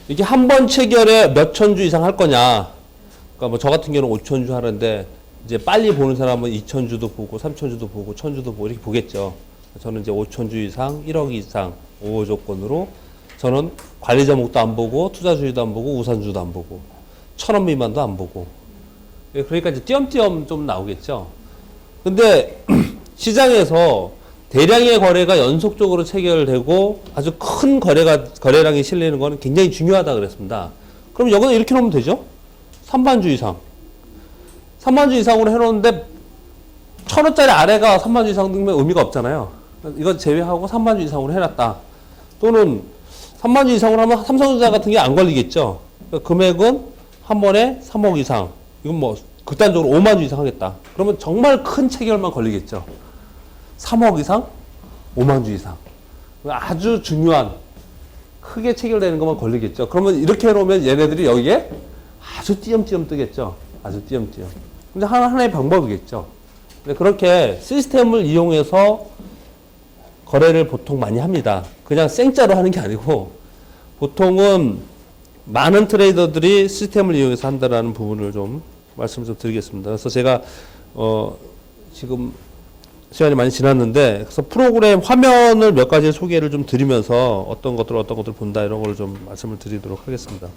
이게 한 번 체결에 몇 천 주 이상 할 거냐. 그러니까 뭐 저 같은 경우는 5천 주 하는데 이제 빨리 보는 사람은 2천 주도 보고 3천 주도 보고 1천 주도 보고 이렇게 보겠죠. 저는 이제 5천 주 이상, 1억 이상 5호 조건으로 저는 관리 종목도 안 보고 투자주의도 안 보고 우산주도 안 보고 1,000원 미만도 안 보고. 그러니까 이제 띄엄띄엄 좀 나오겠죠. 근데 시장에서 대량의 거래가 연속적으로 체결되고 아주 큰 거래량이 실리는 거는 굉장히 중요하다 그랬습니다. 그럼 여기는 이렇게 놓으면 되죠? 3만 주 이상. 3만 주 이상으로 해놓는데 1,000원짜리 아래가 3만 주 이상 되면 의미가 없잖아요. 이건 제외하고 3만 주 이상으로 해놨다. 또는 3만 주 이상으로 하면 삼성전자 같은 게 안 걸리겠죠. 그러니까 금액은 한 번에 3억 이상. 이건 뭐 극단적으로 5만 주 이상 하겠다. 그러면 정말 큰 체결만 걸리겠죠. 3억 이상, 5만 주 이상. 아주 중요한 크게 체결되는 것만 걸리겠죠. 그러면 이렇게 해놓으면 얘네들이 여기에 아주 띄엄띄엄 뜨겠죠. 아주 띄엄띄엄. 근데 하나의 방법이겠죠. 근데 그렇게 시스템을 이용해서 거래를 보통 많이 합니다. 그냥 생짜로 하는 게 아니고 보통은 많은 트레이더들이 시스템을 이용해서 한다라는 부분을 좀 말씀을 좀 드리겠습니다. 그래서 제가 지금 시간이 많이 지났는데 그래서 프로그램 화면을 몇 가지 소개를 좀 드리면서 어떤 것들 본다 이런 걸 좀 말씀을 드리도록 하겠습니다.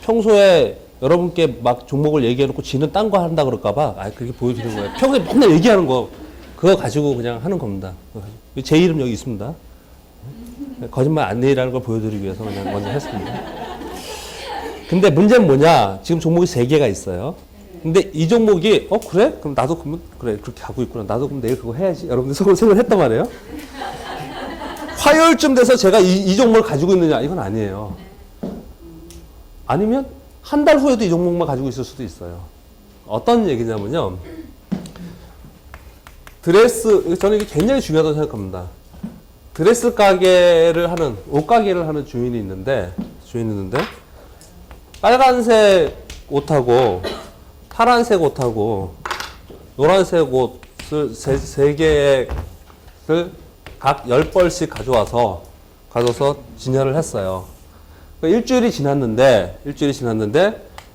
평소에 여러분께 막 종목을 얘기해놓고 지는 딴 거 한다 그럴까봐 그렇게 보여드리는 거예요. 평소에 맨날 얘기하는 거 그거 가지고 그냥 하는 겁니다. 제 이름 여기 있습니다. 거짓말 안 내라는 걸 보여드리기 위해서 그냥 먼저 했습니다. 근데 문제는 뭐냐? 지금 종목이 3개가 있어요. 근데 이 종목이 그래? 그럼 나도 그래 그렇게 하고 있구나. 나도 그럼 내일 그거 해야지. 여러분들 속으로 생각을 했단 말이에요. 화요일쯤 돼서 제가 이 종목을 가지고 있느냐? 이건 아니에요. 아니면 한 달 후에도 이 종목만 가지고 있을 수도 있어요. 어떤 얘기냐면요. 저는 이게 굉장히 중요하다고 생각합니다. 드레스 가게를 하는, 옷 가게를 하는 주인이 있는데, 빨간색 옷하고, 파란색 옷하고, 노란색 옷을 세 개를 각 10벌씩 가져와서 진열을 했어요. 일주일이 지났는데,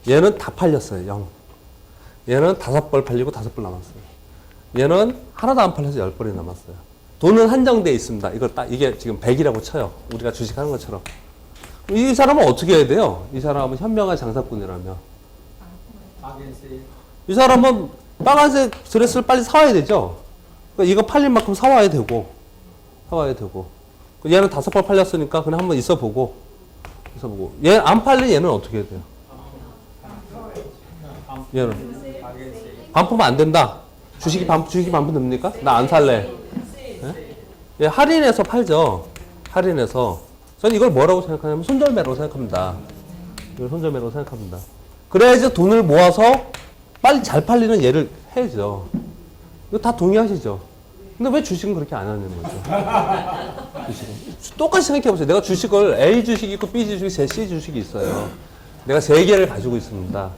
얘는 다 팔렸어요, 0. 얘는 5벌 팔리고 5벌 남았어요. 얘는 하나도 안 팔려서 10벌이 남았어요. 돈은 한정되어 있습니다. 이게 지금 100이라고 쳐요. 우리가 주식하는 것처럼. 이 사람은 어떻게 해야 돼요? 이 사람은 현명한 장사꾼이라며. 이 사람은 빨간색 드레스를 빨리 사와야 되죠. 그러니까 이거 팔린 만큼 사와야 되고. 얘는 5벌 팔렸으니까 그냥 한번 있어보고. 얘 안 팔린 얘는 어떻게 해야 돼요? 얘는 반품 안 된다. 주식이 반품 됩니까? 나 안 살래. 네? 예, 할인해서 팔죠. 할인해서. 저는 이걸 뭐라고 생각하냐면 손절매라고 생각합니다. 그래야지 돈을 모아서 빨리 잘 팔리는 얘를 해야죠. 이거 다 동의하시죠? 근데 왜 주식은 그렇게 안 하는 거죠? 주식은. 똑같이 생각해보세요. 내가 주식을 A 주식이 있고 B 주식이 C 주식이 있어요. 내가 3개를 가지고 있습니다.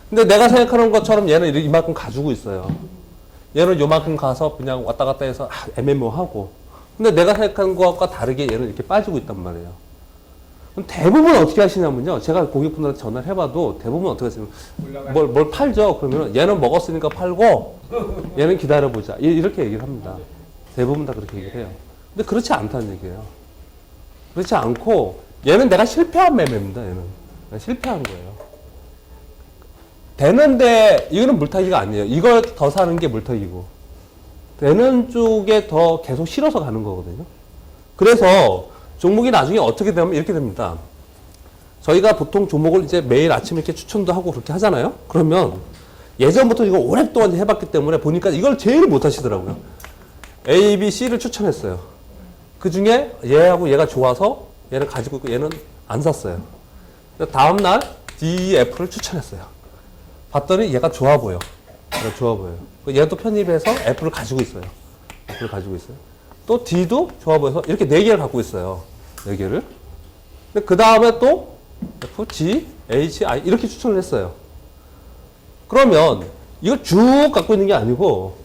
근데 내가 생각하는 것처럼 얘는 이만큼 가지고 있어요. 얘는 요만큼 가서 그냥 왔다 갔다 해서 애매모하고. 근데 내가 생각하는 것과 다르게 얘는 이렇게 빠지고 있단 말이에요. 그럼 대부분 어떻게 하시냐면요. 제가 고객분들한테 전화를 해봐도 대부분 어떻게 하시냐면 뭘 팔죠. 그러면 얘는 먹었으니까 팔고 얘는 기다려보자. 이렇게 얘기를 합니다. 대부분 다 그렇게 얘기를 해요. 근데 그렇지 않다는 얘기예요. 그렇지 않고 얘는 내가 실패한 매매입니다. 얘는. 실패한 거예요. 되는데 이거는 물타기가 아니에요. 이걸 더 사는 게 물타기고 되는 쪽에 더 계속 실어서 가는 거거든요. 그래서 종목이 나중에 어떻게 되면 이렇게 됩니다. 저희가 보통 종목을 이제 매일 아침에 이렇게 추천도 하고 그렇게 하잖아요. 그러면 예전부터 이거 오랫동안 해봤기 때문에 보니까 이걸 제일 못 하시더라고요. A, B, C를 추천했어요. 그 중에 얘하고 얘가 좋아서 얘는 가지고 있고 얘는 안 샀어요. 다음날 D, F를 추천했어요. 봤더니 얘가 좋아 보여. 얘도 편입해서 F를 가지고 있어요. 또 D도 좋아 보여서 이렇게 4개를 갖고 있어요. 4개를. 그 다음에 또 F, G, H, I 이렇게 추천을 했어요. 그러면 이걸 쭉 갖고 있는 게 아니고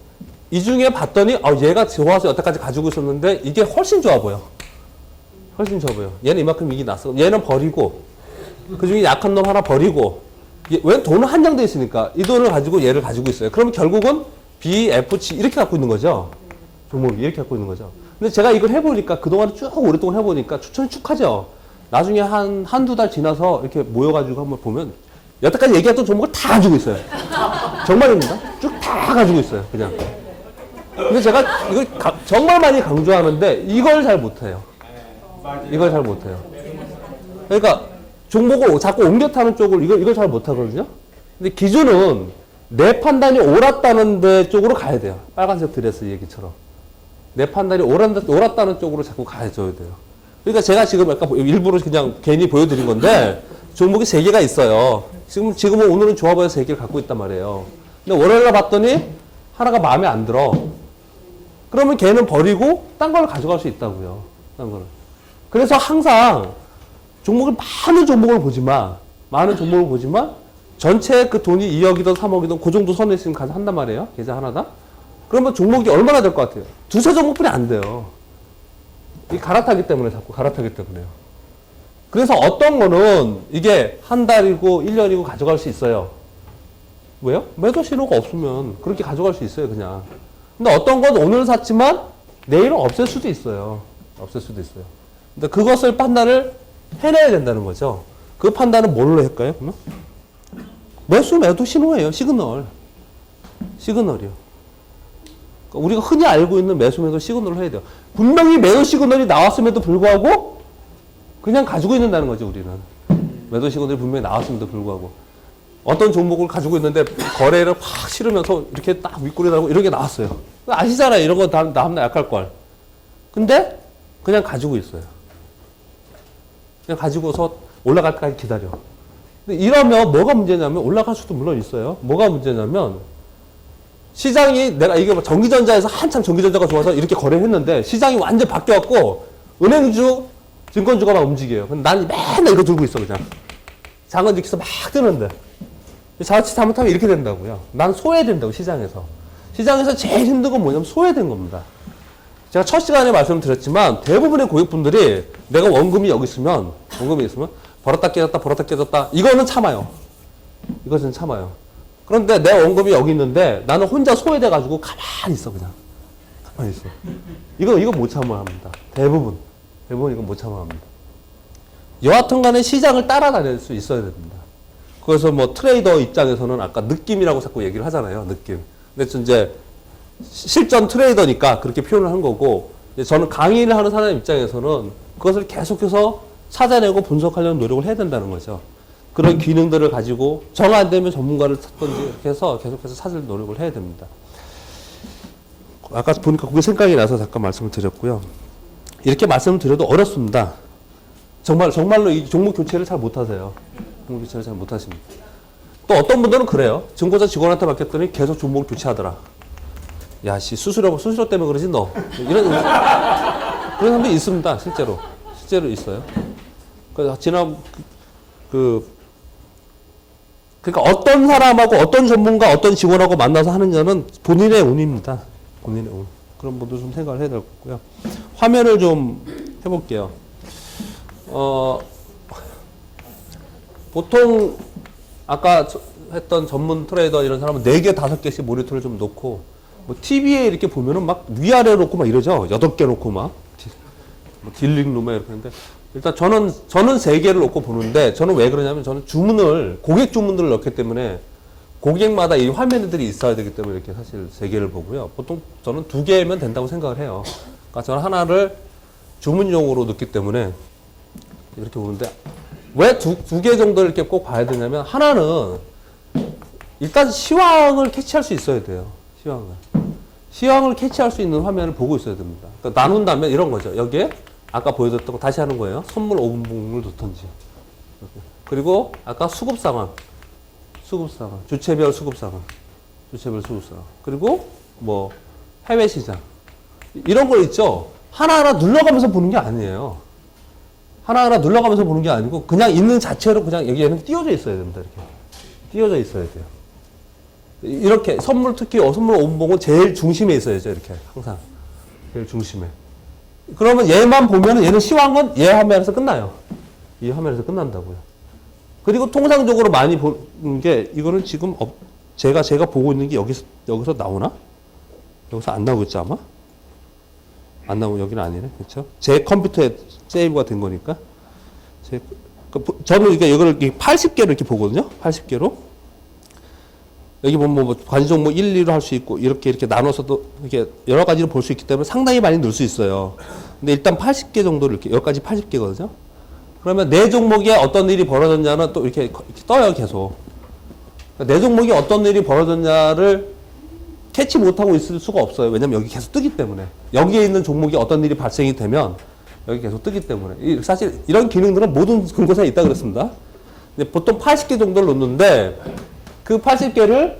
이 중에 봤더니 얘가 좋아서 여태까지 가지고 있었는데 이게 훨씬 좋아 보여. 얘는 이만큼 이익이 났어. 얘는 버리고 그 중에 약한 놈 하나 버리고, 왜 돈은 한정돼 있으니까 이 돈을 가지고 얘를 가지고 있어요. 그러면 결국은 B, F, G 이렇게 갖고 있는 거죠. 종목이 이렇게 갖고 있는 거죠. 근데 제가 이걸 해보니까 그동안 쭉 오랫동안 해보니까 추천이 쭉 하죠. 나중에 한두 달 지나서 이렇게 모여가지고 한번 보면 여태까지 얘기했던 종목을 다 가지고 있어요. 정말입니다. 쭉 다 가지고 있어요. 그냥. 근데 제가 이걸 정말 많이 강조하는데 이걸 잘 못해요. 이걸 잘 못해요. 그러니까 종목을 자꾸 옮겨 타는 쪽을 이걸 잘 못하거든요. 근데 기준은 내 판단이 옳았다는 데 쪽으로 가야 돼요. 빨간색 드레스 얘기처럼. 내 판단이 옳았다는 쪽으로 자꾸 가줘야 돼요. 그러니까 제가 지금 약간 일부러 그냥 괜히 보여드린 건데 종목이 3개가 있어요. 지금은 오늘은 조합에서 3개를 갖고 있단 말이에요. 근데 월요일날 봤더니 하나가 마음에 안 들어. 그러면 걔는 버리고 딴 걸 가져갈 수 있다고요. 딴 거를. 그래서 항상 많은 종목을 보지만 전체 그 돈이 2억이든 3억이든 그 정도 선에 있으면 가서 한단 말이에요. 계좌 하나당. 그러면 종목이 얼마나 될 것 같아요? 두세 종목뿐이 안 돼요. 이 갈아타기 때문에 자꾸 갈아타기 때문에요. 그래서 어떤 거는 이게 한 달이고 1년이고 가져갈 수 있어요. 왜요? 매도 신호가 없으면 그렇게 가져갈 수 있어요, 그냥. 근데 어떤 건 오늘 샀지만 내일은 없앨 수도 있어요. 근데 그것을 판단을 해내야 된다는 거죠. 그 판단은 뭘로 할까요, 그러면? 매도 신호예요, 시그널이요. 그러니까 우리가 흔히 알고 있는 매도 시그널을 해야 돼요. 분명히 매도 시그널이 나왔음에도 불구하고 그냥 가지고 있는다는 거죠, 우리는. 매도 시그널이 분명히 나왔음에도 불구하고. 어떤 종목을 가지고 있는데 거래를 확 실으면서 이렇게 딱 윗꼬리 달고 이런 게 나왔어요. 아시잖아요. 이런 거 다음날 약할 걸. 근데 그냥 가지고 있어요. 그냥 가지고서 올라갈 때까지 기다려. 근데 이러면 뭐가 문제냐면 올라갈 수도 물론 있어요. 뭐가 문제냐면 시장이 내가 이게 전기전자에서 한참 전기전자가 좋아서 이렇게 거래를 했는데 시장이 완전 바뀌어갖고 은행주, 증권주가 막 움직여요. 근데 난 맨날 이거 들고 있어 그냥. 장은 지켜서 막 뜨는데. 자칫 잘못하면 이렇게 된다고요. 난 소외된다고 시장에서. 시장에서 제일 힘든 건 뭐냐면 소외된 겁니다. 제가 첫 시간에 말씀드렸지만 대부분의 고객분들이 내가 원금이 있으면 벌었다 깨졌다 이거는 참아요. 이것은 참아요. 그런데 내 원금이 여기 있는데 나는 혼자 소외돼가지고 가만히 있어 그냥. 가만히 있어. 이거 못 참아 합니다. 대부분 이거 못 참아 합니다. 여하튼 간에 시장을 따라다닐 수 있어야 됩니다. 그래서 뭐 트레이더 입장에서는 아까 느낌이라고 자꾸 얘기를 하잖아요. 느낌. 근데 이제 실전 트레이더니까 그렇게 표현을 한 거고 저는 강의를 하는 사람 입장에서는 그것을 계속해서 찾아내고 분석하려는 노력을 해야 된다는 거죠. 그런 기능들을 가지고 정 안 되면 전문가를 찾든지 이렇게 해서 계속해서 찾을 노력을 해야 됩니다. 아까 보니까 그게 생각이 나서 잠깐 말씀을 드렸고요. 이렇게 말씀을 드려도 어렵습니다. 정말로 이 종목 교체를 잘 못하세요. 종목 교체를 잘 못하십니다. 또 어떤 분들은 그래요. 증권사 직원한테 맡겼더니 계속 종목을 교체하더라. 야, 수수료 때문에 그러지 너. 그런 사람도 있습니다. 실제로 있어요. 그래서 그러니까 어떤 사람하고 어떤 전문가, 어떤 직원하고 만나서 하느냐는 본인의 운입니다. 본인의 운. 그런 분도 좀 생각을 해야 될 것 같고요. 화면을 좀 해볼게요. 보통 아까 했던 전문 트레이더 이런 사람은 4개, 5개씩 모니터를 좀 놓고 뭐 TV에 이렇게 보면은 막 위아래 놓고 막 이러죠. 8개 놓고 막 딜링룸에 이렇게 하는데 일단 저는 3개를 놓고 보는데 저는 왜 그러냐면 저는 고객 주문들을 넣기 때문에 고객마다 이 화면들이 있어야 되기 때문에 이렇게 사실 3개를 보고요. 보통 저는 2개면 된다고 생각을 해요. 그러니까 저는 하나를 주문용으로 넣기 때문에 이렇게 보는데 왜 두 개 정도를 이렇게 꼭 봐야 되냐면 하나는 일단 시황을 캐치할 수 있어야 돼요. 시황을 캐치할 수 있는 화면을 보고 있어야 됩니다. 그러니까 나눈다면 이런 거죠. 여기에 아까 보여줬던 거 다시 하는 거예요. 선물 5분봉을 넣던지. 그리고 아까 수급 상황. 주체별 수급 상황. 그리고 뭐 해외 시장. 이런 거 있죠. 하나하나 눌러가면서 보는 게 아니에요. 하나하나 눌러가면서 보는 게 아니고 그냥 있는 자체로 그냥 여기에는 띄워져 있어야 됩니다. 이렇게. 띄워져 있어야 돼요. 이렇게 특히 선물 5분봉은 제일 중심에 있어야죠. 이렇게 항상. 제일 중심에. 그러면 얘만 보면 얘는 시황은 얘 화면에서 끝나요. 이 화면에서 끝난다고요. 그리고 통상적으로 많이 보는 게 이거는 지금 제가 보고 있는 게 여기서 나오나? 여기서 안 나오겠죠 아마? 안 나오고 여기는 아니네, 그렇죠? 제 컴퓨터에 세이브가 된 거니까. 저는 이걸 80개로 이렇게 보거든요. 80개로. 여기 보면 뭐 관심 종목 1, 2로 할 수 있고 이렇게 나눠서도 이렇게 여러 가지로 볼 수 있기 때문에 상당히 많이 넣을 수 있어요. 근데 일단 80개 정도를 이렇게 여기까지 80개거든요. 그러면 내 종목에 어떤 일이 벌어졌냐는 또 이렇게 떠요, 계속. 그러니까 내 종목에 어떤 일이 벌어졌냐를 캐치 못하고 있을 수가 없어요. 왜냐면 여기 계속 뜨기 때문에. 여기에 있는 종목이 어떤 일이 발생이 되면 여기 계속 뜨기 때문에. 사실 이런 기능들은 모든 근거사에 있다 그랬습니다. 근데 보통 80개 정도를 놓는데 그 80개를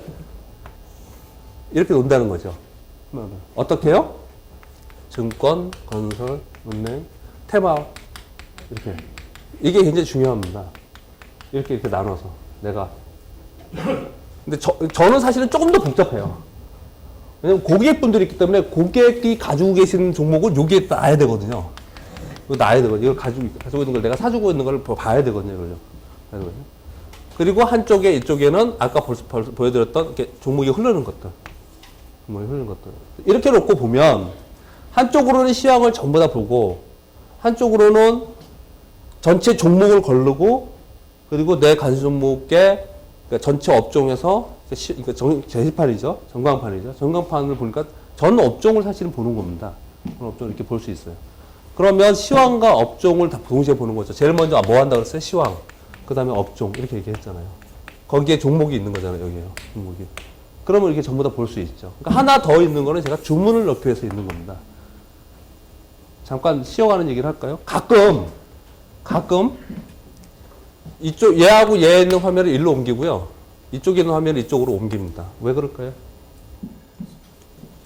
이렇게 놓는다는 거죠. 어떻게 해요? 증권, 건설, 은행, 테마 이렇게. 이게 굉장히 중요합니다. 이렇게 나눠서 내가. 근데 저는 사실은 조금 더 복잡해요. 왜냐면 고객분들이 있기 때문에 고객이 가지고 계시는 종목은 여기에 놔야 되거든요. 이거 놔야 되거든요. 이걸 가지고 있는 걸 내가 사주고 있는 걸 봐야 되거든요. 이걸요. 그리고 한쪽에 이쪽에는 아까 벌써 보여드렸던 이렇게 종목이 흐르는 것들. 이렇게 놓고 보면 한쪽으로는 시황을 전부 다 보고 한쪽으로는 전체 종목을 거르고 그리고 내 관심 종목의 그러니까 전체 업종에서 그러니까 제시판이죠. 전광판이죠. 전광판을 보니까 전 업종을 사실은 보는 겁니다. 전 업종을 이렇게 볼 수 있어요. 그러면 시황과 업종을 다 동시에 보는 거죠. 제일 먼저 뭐 한다 그랬어요? 시황. 그 다음에 업종. 이렇게 얘기했잖아요. 거기에 종목이 있는 거잖아요. 여기에요. 종목이. 그러면 이렇게 전부 다 볼 수 있죠. 그러니까 하나 더 있는 거는 제가 주문을 넣기 위해서 있는 겁니다. 잠깐 쉬어가는 얘기를 할까요? 가끔 이쪽 얘하고 얘 있는 화면을 일로 옮기고요. 이쪽에 있는 화면을 이쪽으로 옮깁니다. 왜 그럴까요?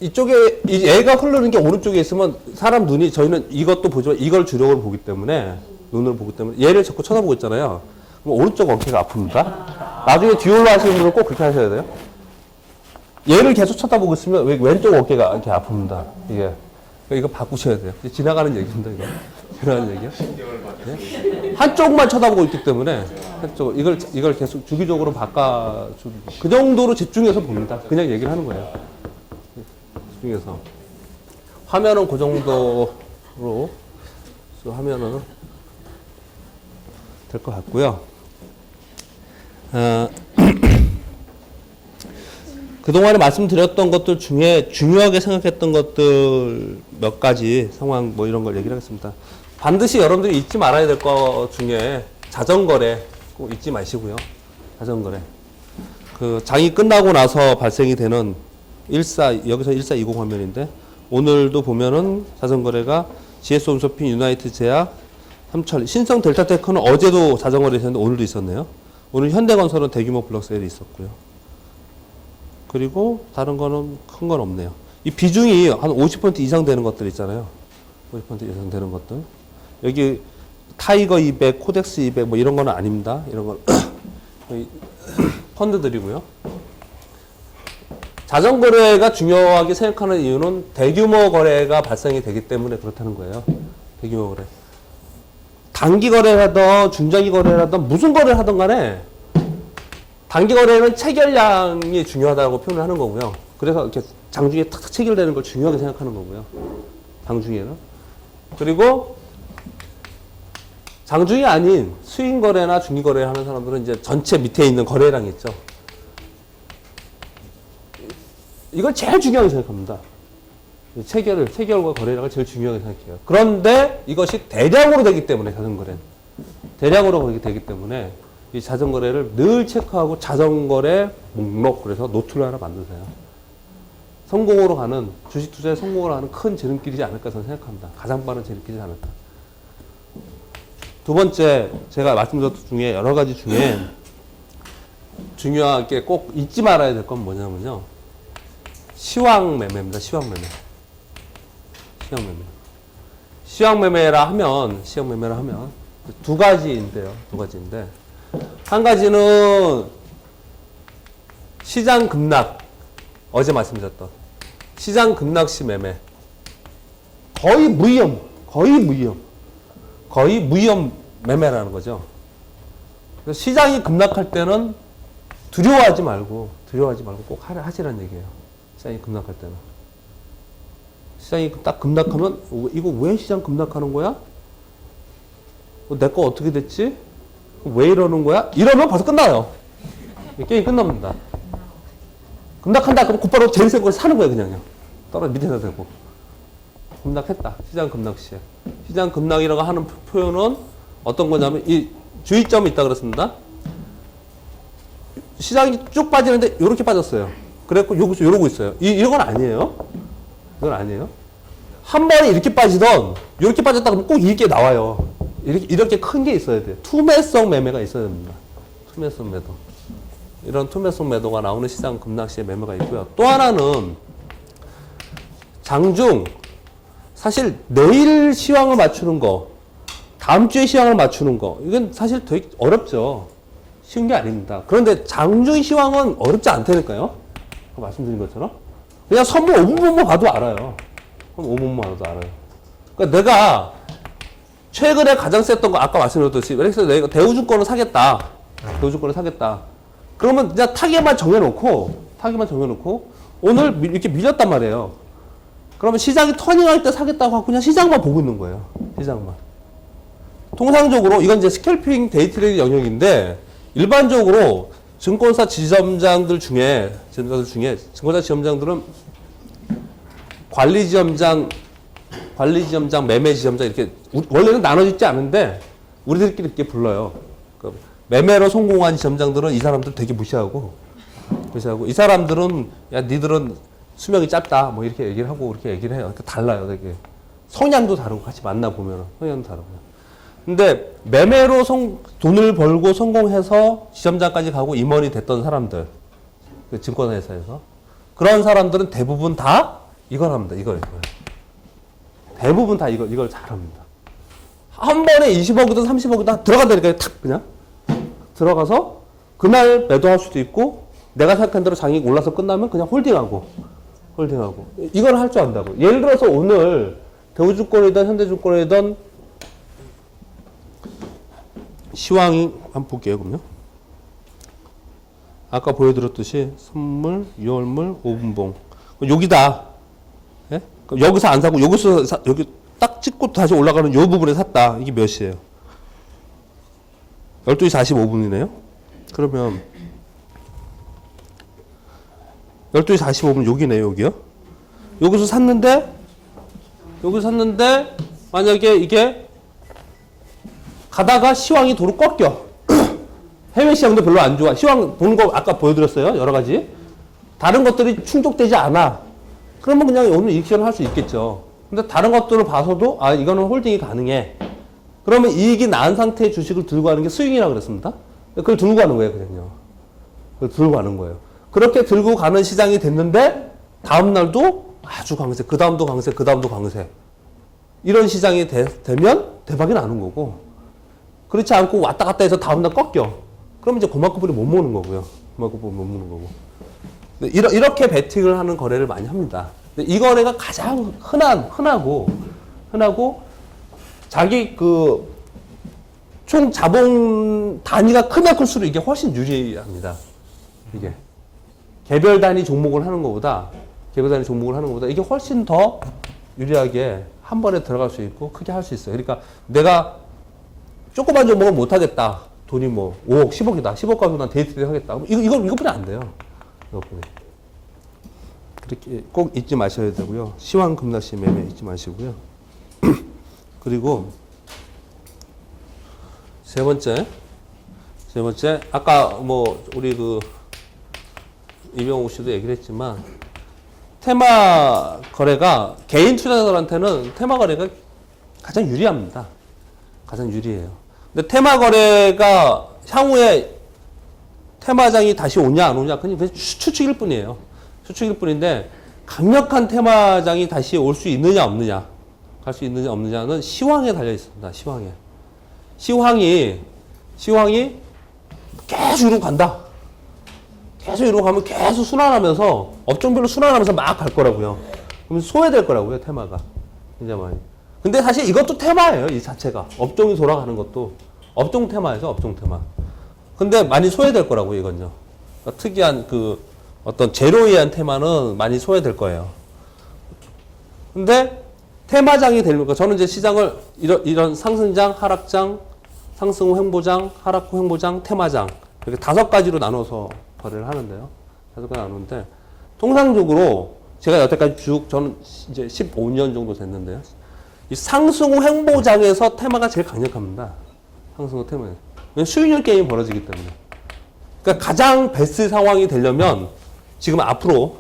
이쪽에 얘가 흐르는 게 오른쪽에 있으면 사람 눈이 저희는 이것도 보지만 이걸 주력으로 보기 때문에 눈으로 보기 때문에 얘를 자꾸 쳐다보고 있잖아요. 그럼 오른쪽 어깨가 아픕니다. 나중에 듀얼로 하시는 분은 꼭 그렇게 하셔야 돼요. 얘를 계속 쳐다보고 있으면 왼쪽 어깨가 이렇게 아픕니다. 이게 이거 바꾸셔야 돼요. 지나가는 얘기입니다. 이거 지나가는 얘기요. 네? 한쪽만 쳐다보고 있기 때문에 한쪽 이걸 계속 주기적으로 바꿔주고 그 정도로 집중해서 봅니다. 그냥 얘기를 하는 거예요. 집중해서 화면은 그 정도로 하면은 될 것 같고요. 그동안에 말씀드렸던 것들 중에 중요하게 생각했던 것들 몇 가지 상황 뭐 이런 걸 얘기를 하겠습니다. 반드시 여러분들이 잊지 말아야 될 것 중에 자전거래 꼭 잊지 마시고요. 자전거래. 그 장이 끝나고 나서 발생이 되는 여기서 1420 화면인데 오늘도 보면은 자전거래가 GS온소핀, 유나이트 제약, 삼철, 신성 델타테크는 어제도 자전거래 있었는데 오늘도 있었네요. 오늘 현대건설은 대규모 블록세일이 있었고요. 그리고 다른 거는 큰 건 없네요. 이 비중이 한 50% 이상 되는 것들 있잖아요. 50% 이상 되는 것들. 여기 타이거 200, 코덱스 200 뭐 이런 거는 아닙니다. 이런 건 펀드들이고요. 자전거래가 중요하게 생각하는 이유는 대규모 거래가 발생이 되기 때문에 그렇다는 거예요. 대규모 거래. 단기 거래를 하던 중장기 거래를 하던 무슨 거래를 하던 간에 단기 거래는 체결량이 중요하다고 표현을 하는 거고요. 그래서 이렇게 장중에 탁탁 체결되는 걸 중요하게 생각하는 거고요. 장중에는. 그리고 장중이 아닌 수익 거래나 중기 거래를 하는 사람들은 이제 전체 밑에 있는 거래량이 있죠. 이걸 제일 중요하게 생각합니다. 체결과 거래량을 제일 중요하게 생각해요. 그런데 이것이 대량으로 되기 때문에 자전거래는. 대량으로 되기 때문에 이 자전거래를 늘 체크하고 자전거래 목록 그래서 노트를 하나 만드세요. 성공으로 가는 주식 투자에 성공을 하는 큰 지름길이지 않을까 저는 생각합니다. 가장 빠른 지름길이지 않을까. 두 번째 제가 말씀드렸던 중에 여러 가지 중에 중요하게 꼭 잊지 말아야 될 건 뭐냐면요. 시황 매매입니다. 시황 매매. 시황 매매라 하면 두 가지인데 한 가지는 시장 급락, 어제 말씀드렸던 시장 급락 시 매매. 거의 무위험 매매라는 거죠. 시장이 급락할 때는 두려워하지 말고 꼭 하시라는 얘기예요. 시장이 급락할 때는. 시장이 딱 급락하면, 이거 왜 시장 급락하는 거야? 내 거 어떻게 됐지? 왜 이러는 거야? 이러면 벌써 끝나요. 게임이 끝납니다. 급락한다. 그럼 곧바로 제일 센 걸 사는 거예요, 그냥요. 떨어 밑에서 대고. 급락했다. 시장 급락 시에. 시장 급락이라고 하는 표현은 어떤 거냐면, 이 주의점이 있다 그랬습니다. 시장이 쭉 빠지는데, 요렇게 빠졌어요. 그래갖고 여기서 이러고 있어요. 이건 아니에요. 이건 아니에요. 한 번에 이렇게 빠지던, 이렇게 빠졌다 그러면 꼭 이게 나와요. 이렇게 큰 게 있어야 돼요. 투매성 매매가 있어야 됩니다. 투매성 매도. 이런 투매성 매도가 나오는 시장 급락 시에 매매가 있고요. 또 하나는 장중, 사실 내일 시황을 맞추는 거, 다음 주에 시황을 맞추는 거, 이건 사실 되게 어렵죠. 쉬운 게 아닙니다. 그런데 장중 시황은 어렵지 않다니까요. 말씀드린 것처럼. 그냥 선물 5분만 봐도 알아요. 5분만 봐도 알아요. 그러니까 내가 최근에 가장 셌던 거, 아까 말씀드렸듯이, 그래서 내가 대우증권을 사겠다. 대우증권을 사겠다. 그러면 그냥 타겟만 정해놓고, 오늘 이렇게 밀렸단 말이에요. 그러면 시장이 터닝할 때 사겠다고 하고 그냥 시장만 보고 있는 거예요. 시장만. 통상적으로, 이건 이제 스캘핑 데이트레이드 영역인데, 일반적으로 증권사 지점장들 중에, 증권사 지점장들은 관리지점장, 매매지점장 이렇게 원래는 나눠지지 않은데 우리들끼리 이렇게 불러요. 매매로 성공한 지점장들은 이 사람들 되게 무시하고 이 사람들은 야 니들은 수명이 짧다 뭐 이렇게 얘기를 하고 이렇게 얘기를 해요. 달라요, 되게 성향도 다르고 같이 만나 보면 성향도 다르고요. 근데 매매로 돈을 벌고 성공해서 지점장까지 가고 임원이 됐던 사람들, 그 증권회사에서 그런 사람들은 대부분 다 이걸 합니다. 이걸. 대부분 다 이걸 잘합니다. 한 번에 20억이든 30억이든 들어간다니까요. 탁 그냥 들어가서 그날 매도할 수도 있고 내가 생각한 대로 장이 올라서 끝나면 그냥 홀딩하고 이걸 할 줄 안다고. 예를 들어서 오늘 대우증권이든 현대증권이든 시황이 한번 볼게요. 그럼요. 아까 보여드렸듯이 선물, 유월물, 5분봉 여기다. 예? 여기서 안 사고 여기서 여기 딱 찍고 다시 올라가는 요 부분에 샀다. 이게 몇 시예요? 12시 45분이네요. 그러면 12시 45분 여기네요. 여기요. 여기서 샀는데 만약에 이게 가다가 시황이 도로 꺾여. 해외 시장도 별로 안 좋아. 시황 보는 거 아까 보여드렸어요. 여러 가지. 다른 것들이 충족되지 않아. 그러면 그냥 오늘 이익실현 할 수 있겠죠. 근데 다른 것들을 봐서도 이거는 홀딩이 가능해. 그러면 이익이 난 상태의 주식을 들고 가는 게 스윙이라고 그랬습니다. 그걸 들고 가는 거예요, 그냥요. 그걸 들고 가는 거예요. 그렇게 들고 가는 시장이 됐는데 다음 날도 아주 강세, 그 다음도 강세, 그 다음도 강세. 이런 시장이 되면 대박이 나는 거고, 그렇지 않고 왔다 갔다 해서 다음 날 꺾여. 그럼 이제 그만큼뿐이 못 모는 거고요. 그만큼뿐이 못 모는 거고. 이렇게 베팅을 하는 거래를 많이 합니다. 이 거래가 가장 흔하고 자기 총 자본 단위가 크면 클수록 이게 훨씬 유리합니다. 이게 개별 단위 종목을 하는 것보다 이게 훨씬 더 유리하게 한 번에 들어갈 수 있고 크게 할 수 있어요. 그러니까 내가 조그만 종목은 못 하겠다. 돈이 뭐 5억, 10억이다. 10억 가지고 난 데이트를 하겠다. 이것뿐이 안 돼요. 이것뿐이. 그렇게 꼭 잊지 마셔야 되고요. 시황 급락시 매매 잊지 마시고요. 그리고 세 번째 아까 뭐 우리 이병우 씨도 얘기를 했지만 테마 거래가 개인 투자자들한테는 테마 거래가 가장 유리합니다. 가장 유리해요. 근데 테마 거래가 향후에 테마장이 다시 오냐 안 오냐 그냥 추측일 뿐이에요. 추측일 뿐인데 강력한 테마장이 다시 올 수 있느냐 없느냐, 갈 수 있느냐 없느냐는 시황에 달려 있습니다. 시황이 계속 이러고 간다. 계속 이러고 가면 계속 순환하면서 업종별로 순환하면서 막 갈 거라고요. 그럼 소외될 거라고요, 테마가. 굉장히 많이. 근데 사실 이것도 테마예요, 이 자체가. 업종이 돌아가는 것도 업종 테마에서 업종 테마. 근데 많이 소외될 거라고, 이건요. 그러니까 특이한 어떤 제로에 의한 테마는 많이 소외될 거예요. 근데 테마장이 되니까 저는 이제 시장을 이런 상승장, 하락장, 상승 후 횡보장, 하락 후 횡보장, 테마장 이렇게 5가지로 나눠서 거래를 하는데요. 5가지 나누는데 통상적으로 제가 여태까지 쭉 저는 이제 15년 정도 됐는데요. 이 상승 후 횡보장에서 테마가 제일 강력합니다. 상승 후 테마. 수익률 게임이 벌어지기 때문에. 그러니까 가장 베스트 상황이 되려면 지금 앞으로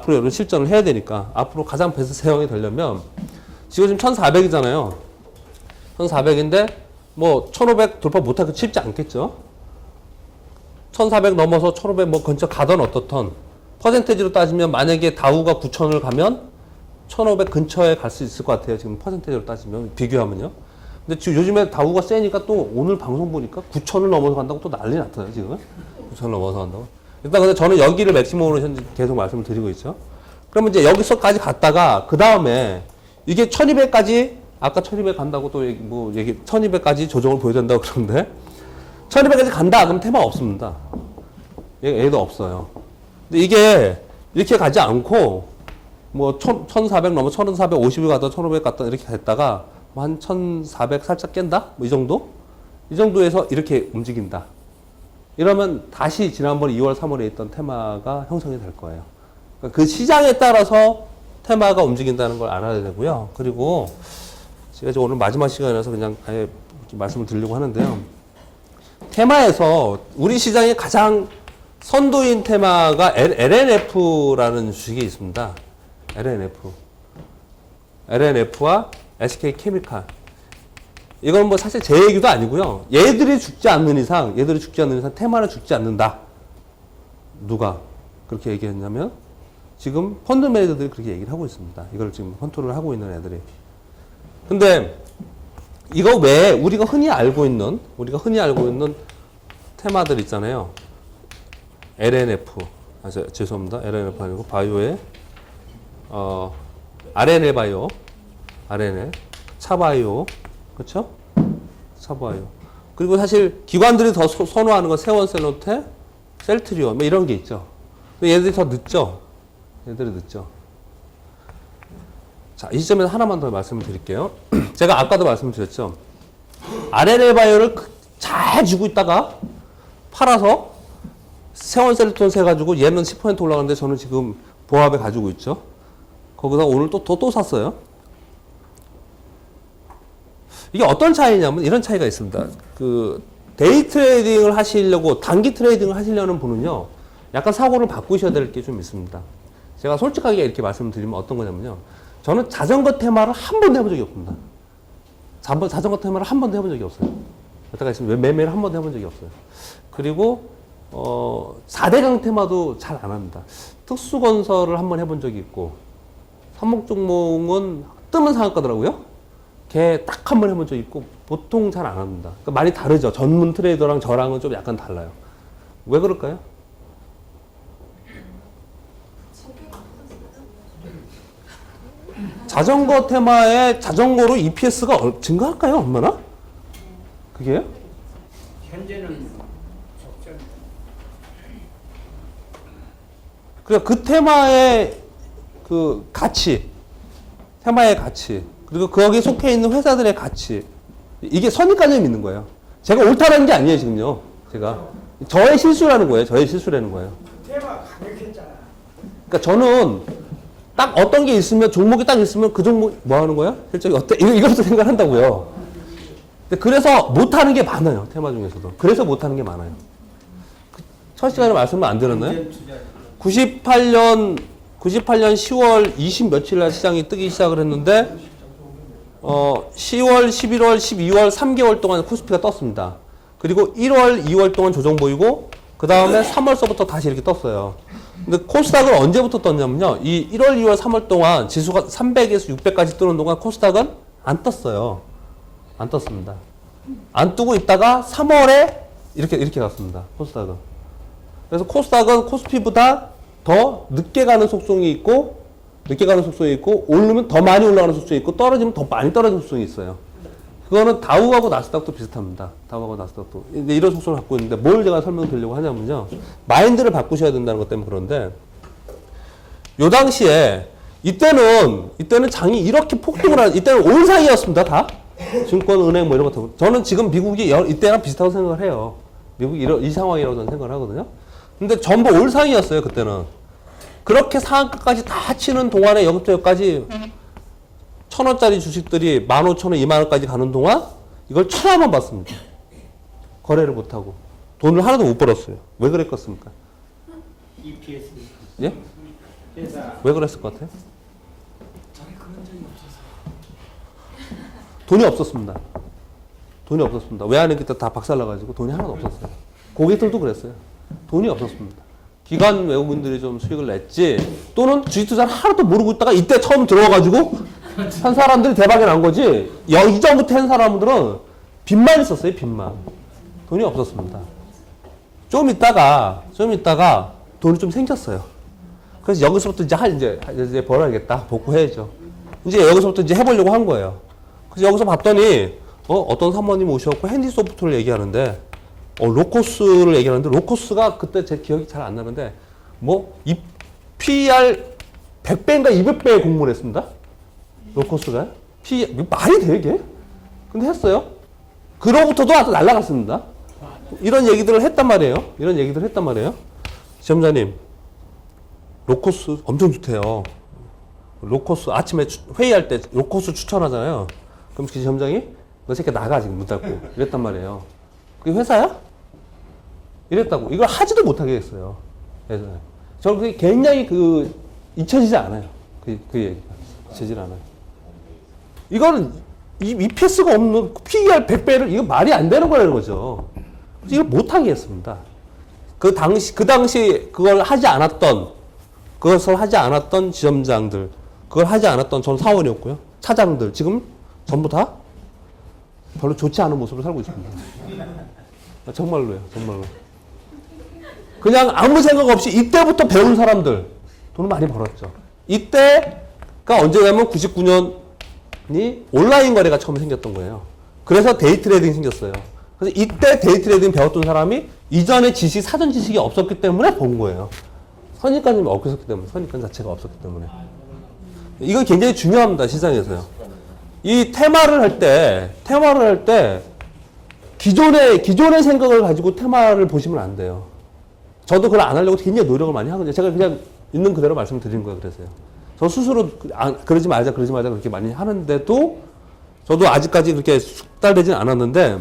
이런 실전을 해야 되니까 앞으로 가장 베스트 상황이 되려면 지금 1400이잖아요. 1400인데 뭐 1500 돌파 못하기 쉽지 않겠죠. 1400 넘어서 1500 뭐 근처 가던 어떻던 퍼센테이지로 따지면 만약에 다우가 9000을 가면 1500 근처에 갈 수 있을 것 같아요. 지금 퍼센테이지로 따지면 비교하면요. 근데 지금 요즘에 다우가 세니까 또 오늘 방송 보니까 9000을 넘어서 간다고 또 난리 났어요. 지금 9000을 넘어서 간다고. 일단 근데 저는 여기를 맥시멈으로 현재 계속 말씀을 드리고 있죠. 그러면 이제 여기서까지 갔다가 그 다음에 이게 1200까지 아까 1200 간다고 또 뭐 얘기 1200까지 조정을 보여야 된다고 그러는데 1200까지 간다 그럼 테마 없습니다. 얘도 없어요. 근데 이게 이렇게 가지 않고 뭐 1400 넘어 1450을 가다 1500 갔다 이렇게 됐다가 한 1400 살짝 깬다? 뭐 이 정도? 이 정도에서 이렇게 움직인다. 이러면 다시 지난번 2월 3월에 있던 테마가 형성이 될 거예요. 그러니까 그 시장에 따라서 테마가 움직인다는 걸 알아야 되고요. 그리고 제가 이제 오늘 마지막 시간이라서 그냥 아예 말씀을 드리려고 하는데요. 테마에서 우리 시장의 가장 선두인 테마가 LNF라는 주식이 있습니다. LNF와 SK케미칼. 이건 뭐 사실 제 얘기도 아니고요. 얘들이 죽지 않는 이상 테마는 죽지 않는다. 누가 그렇게 얘기했냐면 지금 펀드 매니저들이 그렇게 얘기를 하고 있습니다. 이걸 지금 컨트롤을 하고 있는 애들이. 근데 이거 외에 우리가 흔히 알고 있는 테마들 있잖아요. LNF. 죄송합니다. LNF 아니고 바이오의 RNA 바이오. RNA. 차바이오. 그렇죠? 차바이오. 그리고 사실 기관들이 더 선호하는 건 세원셀로테, 셀트리온 뭐 이런 게 있죠. 근데 얘들이 더 늦죠. 자, 이 시점에서 하나만 더 말씀을 드릴게요. 제가 아까도 말씀드렸죠. RNA 바이오를 잘 주고 있다가 팔아서 세원셀로톤 세가지고 얘는 10% 올라가는데 저는 지금 보합에 가지고 있죠. 거기다 오늘 또 샀어요. 이게 어떤 차이냐면 이런 차이가 있습니다. 데이 트레이딩을 하시려고 단기 트레이딩을 하시려는 분은요. 약간 사고를 바꾸셔야 될 게 좀 있습니다. 제가 솔직하게 이렇게 말씀드리면 어떤 거냐면요. 저는 자전거 테마를 한 번도 해본 적이 없습니다. 자전거 테마를 한 번도 해본 적이 없어요. 여태까지 있으면 매매를 한 번도 해본 적이 없어요. 그리고 4대강 테마도 잘 안 합니다. 특수건설을 한 번 해본 적이 있고 삼목 종목은 뜨면 상한가더라고요. 걔 딱 한 번 해본 적이 있고 보통 잘 안 합니다. 그러니까 많이 다르죠. 전문 트레이더랑 저랑은 좀 약간 달라요. 왜 그럴까요? 자전거 테마에 자전거로 EPS가 증가할까요? 얼마나? 그게요? 현재는 적정. 그러니까 그 테마의 테마의 가치, 그리고 거기에 속해 있는 회사들의 가치, 이게 선입관념이 있는 거예요. 제가 옳다는 게 아니에요, 지금요. 저의 실수라는 거예요. 테마 강력했잖아. 그러니까 저는 딱 어떤 게 있으면, 종목이 딱 있으면 그 종목 뭐 하는 거야? 실적이 어때? 이것도 생각한다고요. 그래서 못하는 게 많아요. 테마 중에서도. 그래서 못하는 게 많아요. 첫 시간에 말씀을 안 드렸나요? 98년 10월 20 며칠 날 시장이 뜨기 시작을 했는데 10월, 11월, 12월 3개월 동안 코스피가 떴습니다. 그리고 1월, 2월 동안 조정 보이고 그 다음에 3월서부터 다시 이렇게 떴어요. 근데 코스닥은 언제부터 떴냐면요. 이 1월, 2월, 3월 동안 지수가 300에서 600까지 뜨는 동안 코스닥은 안 떴어요. 안 떴습니다. 안 뜨고 있다가 3월에 이렇게 갔습니다. 코스닥은. 그래서 코스닥은 코스피보다 더 늦게 가는 속성이 있고 오르면 더 많이 올라가는 속성이 있고 떨어지면 더 많이 떨어지는 속성이 있어요. 그거는 다우하고 나스닥도 비슷합니다. 다우하고 나스닥도. 근데 이런 속성을 갖고 있는데 뭘 제가 설명드리려고 하냐면요. 마인드를 바꾸셔야 된다는 것 때문에 그런데 요 당시에 이때는 장이 이렇게 폭등을 이때는 올상이었습니다. 다. 증권, 은행 뭐 이런 것도. 저는 지금 미국이 이때랑 비슷하다고 생각을 해요. 미국이 이 상황이라고 저는 생각을 하거든요. 근데 전부 올상이었어요. 그때는. 그렇게 상한가까지 다 치는 동안에 여기부터 여기까지 1,000원짜리 주식들이 15,000원, 20,000원까지 가는 동안 이걸 천하만 봤습니다. 거래를 못하고. 돈을 하나도 못 벌었어요. 왜 그랬겠습니까? EPS 예? 회사 왜 그랬을 것 같아요? 돈이 없었습니다. 돈이 없었습니다. 외환위기 때 다 박살나가지고 돈이 하나도 없었어요. 고객들도 그랬어요. 돈이 없었습니다. 기관 외국인들이 좀 수익을 냈지, 또는 주식 투자를 하나도 모르고 있다가 이때 처음 들어와가지고 한 사람들이 대박이 난 거지, 이전부터 한 사람들은 빚만 있었어요, 빚만. 돈이 없었습니다. 좀 있다가 돈이 좀 생겼어요. 그래서 여기서부터 이제 벌어야겠다. 복구해야죠. 이제 여기서부터 이제 해보려고 한 거예요. 그래서 여기서 봤더니, 어떤 사모님 오셔갖고 핸디 소프트를 얘기하는데, 로커스를 얘기하는데, 로커스가 그때 제 기억이 잘 안 나는데, PER 100배인가 200배에 공모를 했습니다. 로커스가. 말이 되게? 근데 했어요. 그로부터도 아주 날아갔습니다. 이런 얘기들을 했단 말이에요. 시험자님, 로커스 엄청 좋대요. 로커스 아침에 회의할 때 로커스 추천하잖아요. 그럼 그 시험장이 너 새끼 나가 지금 문 닫고 이랬단 말이에요. 그게 회사야? 이랬다고. 이걸 하지도 못하게 했어요. 그래서 저는 그게 굉장히 잊혀지지 않아요. 그 얘기가 잊혀지지 않아요. 이거는 EPS가 없는 PER 100배를 이거 말이 안 되는 거라는 거죠. 이걸 못하게 했습니다. 그 당시 그것을 하지 않았던 지점장들, 그걸 하지 않았던 전 사원이었고요. 차장들, 지금 전부 다 별로 좋지 않은 모습을 살고 있습니다. 정말로요, 정말로. 그냥 아무 생각 없이 이때부터 배운 사람들, 돈을 많이 벌었죠. 이때가 언제냐면 99년이 온라인 거래가 처음 생겼던 거예요. 그래서 데이 트레이딩이 생겼어요. 그래서 이때 데이 트레이딩 배웠던 사람이 이전에 사전 지식이 없었기 때문에 본 거예요. 선입관이 없었기 때문에, 선입관 자체가 없었기 때문에. 이거 굉장히 중요합니다, 시장에서요. 이 테마를 할 때, 기존의 생각을 가지고 테마를 보시면 안 돼요. 저도 그걸 안 하려고 굉장히 노력을 많이 하거든요. 제가 그냥 있는 그대로 말씀드린 거예요, 그래서요. 저 스스로, 그러지 말자, 그렇게 많이 하는데도, 저도 아직까지 그렇게 숙달되진 않았는데,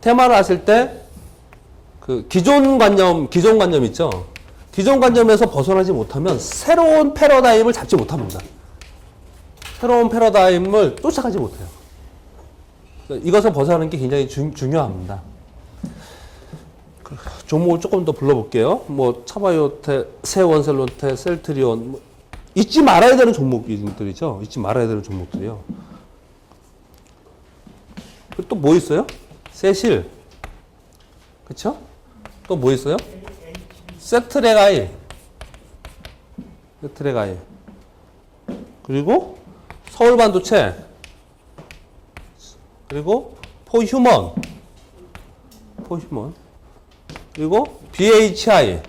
테마를 하실 때, 기존 관념 있죠? 기존 관념에서 벗어나지 못하면 새로운 패러다임을 잡지 못합니다. 새로운 패러다임을 쫓아가지 못해요. 이것을 벗어나는 게 굉장히 중요합니다. 종목을 조금 더 불러볼게요. 차바이오테, 세원셀론테, 셀트리온, 잊지 말아야 되는 종목들이죠. 잊지 말아야 되는 종목들이요. 또 뭐 있어요? 세실. 그쵸? 또 뭐 있어요? 세트레가이. 그리고 서울반도체. 그리고 포휴먼. 그리고 BHI.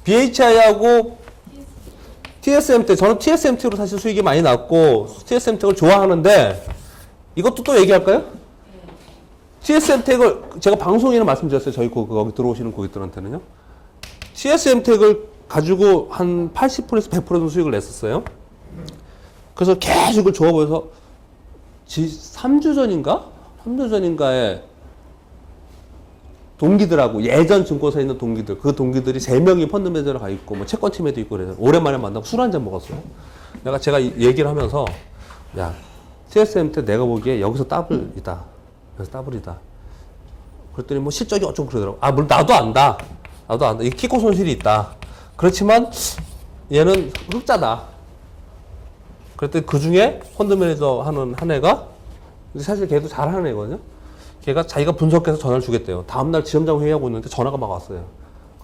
BHI하고 TSMT. 저는 TSMT로 사실 수익이 많이 났고, TSMT를 좋아하는데, 이것도 또 얘기할까요? TSMT를 제가 방송에는 말씀드렸어요. 저희 거기 들어오시는 고객들한테는요. TSMT를 가지고 한 80%에서 100% 수익을 냈었어요. 그래서 계속 이걸 좋아 보여서 3주 전인가에 동기들하고 예전 증권사에 있는 그 동기들이 3명이 펀드 매니저로 가 있고 채권팀에도 있고 그래서 오랜만에 만나고 술 한잔 먹었어요. 제가 얘기를 하면서 야, TSMT 내가 보기에 여기서 더블이다. 그래서 더블이다. 그랬더니 실적이 어쩌고 그러더라고. 물론 나도 안다. 이게 키코 손실이 있다. 그렇지만 얘는 흑자다. 그랬더니 그 중에 펀드 매니저 하는 한 애가 사실 걔도 잘하는 애거든요. 걔가 자기가 분석해서 전화를 주겠대요. 다음날 지점장 회의하고 있는데 전화가 막 왔어요.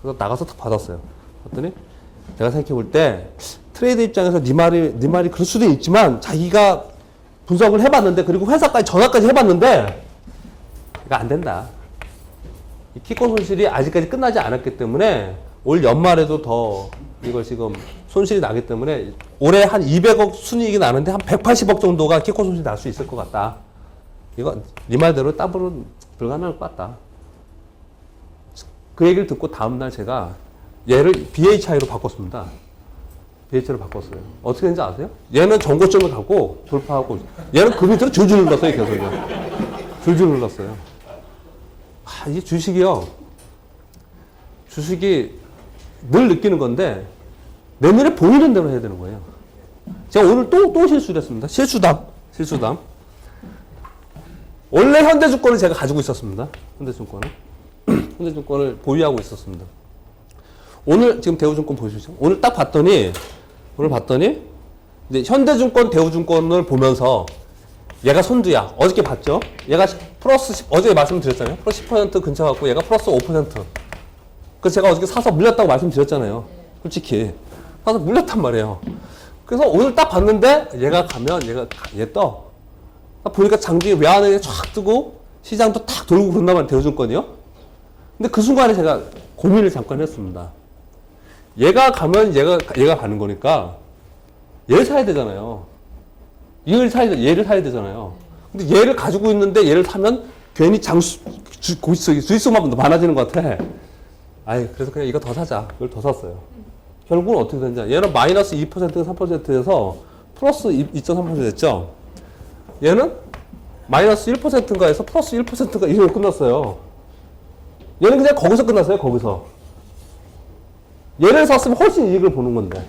그래서 나가서 딱 받았어요. 그랬더니 내가 생각해 볼 때 트레이드 입장에서 네 말이 그럴 수도 있지만 자기가 분석을 해봤는데, 그리고 회사까지 전화까지 해봤는데, 이거 안 된다. 이 키코 손실이 아직까지 끝나지 않았기 때문에 올 연말에도 더 이걸 지금 손실이 나기 때문에 올해 한 200억 순이익이 나는데 한 180억 정도가 키코 손실이 날 수 있을 것 같다. 이거 네 말대로 더블은 불가능할 것 같다. 그 얘기를 듣고 다음날 제가 얘를 BHI로 바꿨습니다. BHI로 바꿨어요. 어떻게 되는지 아세요? 얘는 정고점을 갖고 돌파하고, 얘는 그 밑으로 줄줄 눌렀어요, 계속요. 줄줄 눌렀어요. 이 주식이요. 주식이 늘 느끼는 건데, 내 눈에 보이는 대로 해야 되는 거예요. 제가 오늘 또 실수를 했습니다. 실수담. 원래 현대증권을 제가 가지고 있었습니다. 현대증권을 보유하고 있었습니다. 오늘 지금 대우증권 보시죠. 오늘 딱 봤더니 이제 현대증권, 대우증권을 보면서 얘가 선두야. 어저께 봤죠? 얘가 플러스 10, 어제 말씀드렸잖아요. 플러스 10% 근처 갖고 얘가 플러스 5%. 그래서 제가 어저께 사서 물렸다고 말씀드렸잖아요. 솔직히. 사서 물렸단 말이에요. 그래서 오늘 딱 봤는데 얘가 가면 얘 떠. 보니까 장중에 외환은행이 쫙 뜨고 시장도 탁 돌고 그런단 말이에요. 대우증권이요. 근데 그 순간에 제가 고민을 잠깐 했습니다. 얘가 가면 얘가 가는 거니까 얘를 사야 되잖아요. 얘를 사야 되잖아요. 근데 얘를 가지고 있는데 얘를 사면 괜히 수익성만 많아지는 것 같아. 그래서 그냥 이거 더 사자. 이걸 더 샀어요. 결국은 어떻게 됐냐. 얘는 마이너스 2%가 3%에서 플러스 2.3% 됐죠. 얘는 마이너스 1%인가 해서 플러스 1%가 이렇게 끝났어요. 얘는 그냥 거기서 끝났어요. 거기서. 얘를 샀으면 훨씬 이익을 보는 건데.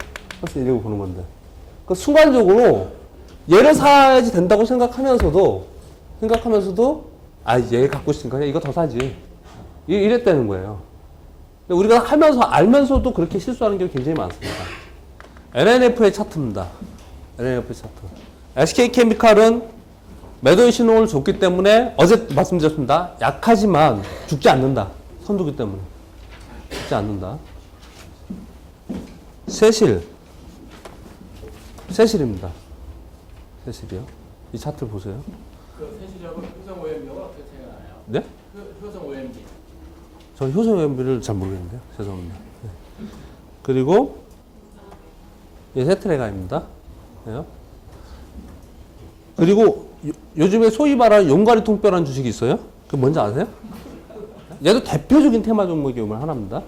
그 순간적으로 얘를 사야지 된다고 생각하면서도 얘 갖고 있으니까 이거 더 사지. 이랬다는 거예요. 근데 우리가 알면서도 그렇게 실수하는 게 굉장히 많습니다. NNF의 차트입니다. NNF의 차트. SK케미칼은 매도의 신호를 줬기 때문에 어제 말씀드렸습니다. 약하지만 죽지 않는다. 선두기 때문에. 죽지 않는다. 세실입니다. 세실이요. 이 차트를 보세요. 그 세실하고 효성 OMB하고 어떻게 차이가 나요? 네? 효성 OMB. 저는 효성 OMB를 잘 모르겠는데요. 죄송합니다. 네. 그리고 이 세트레가입니다. 네. 그리고 요즘에 소위 말하는 용가리 통뼈라는 주식이 있어요. 그게 뭔지 아세요? 얘도 대표적인 테마 종목이 하나입니다.